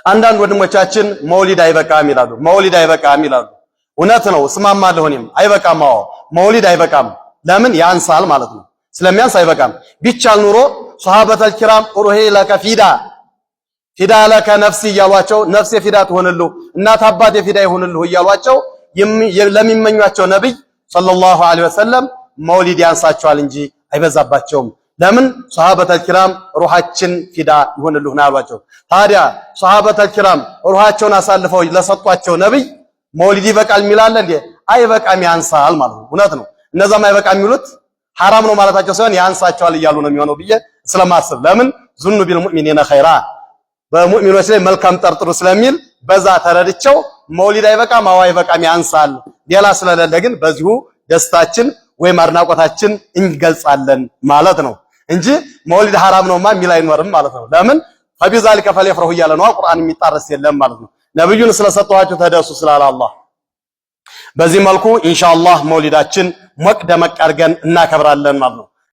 አንዳንድ ወንድሞቻችን መውሊድ አይበቃም ይላሉ። መውሊድ አይበቃም ይላሉ። እውነት ነው፣ እስማማለሁ። እኔም አይበቃም። አዎ መውሊድ አይበቃም። ለምን? ያንሳል ማለት ነው። ስለሚያንስ አይበቃም። ቢቻል ኑሮ ሷሃበተል ኪራም ሩሂ ለከ ፊዳ ለከ ነፍሲ እያሏቸው ነፍሴ ፊዳ ትሆንልህ፣ እናት አባቴ ፊዳ ይሆንልህ እያሏቸው ለሚመኟቸው ነብይ ሰለላሁ ዐለይሂ ወሰለም መውሊድ ያንሳቸዋል እንጂ አይበዛባቸውም። ለምን? ሷሃበተል ኪራም ሩሃችን ፊዳ ይሆንልህ ነው ያሏቸው። ታዲያ ሷሃበተል ኪራም ሩሃቸውን አሳልፈው ለሰጧቸው ነብይ መውሊድ ይበቃል የሚላል እንዴ? አይበቃም፣ ያንሳል ማለት ነው። እውነት ነው። እነዛም አይበቃም የሚሉት ሐራም ነው ማለታቸው ሳይሆን ያንሳቸዋል እያሉ ነው የሚሆነው ብዬ ስለማስብ፣ ለምን ዙኑ ቢል ሙእሚኒና ኸይራ በሙእሚኖች ላይ መልካም ጠርጥሩ ስለሚል በዛ ተረድቸው መውሊድ አይበቃም፣ አዎ አይበቃም፣ ያንሳል። ሌላ ስለሌለ ግን በዚሁ ደስታችን ወይም አድናቆታችን እንገልጻለን ማለት ነው እንጂ መውሊድ ሐራም ነውማ የሚል አይኖርም ማለት ነው። ለምን? ፈቢዛሊከ ፈሊፍረሁ እያለ ነው ቁርአን የሚጣረስ የለም ማለት ነው። ነብዩን ስለሰጠዋቸው ተደሱ ስላለ አላህ። በዚህ መልኩ ኢንሻአላህ መውሊዳችን ሞቅ ደመቅ አድርገን እናከብራለን ማለት ነው።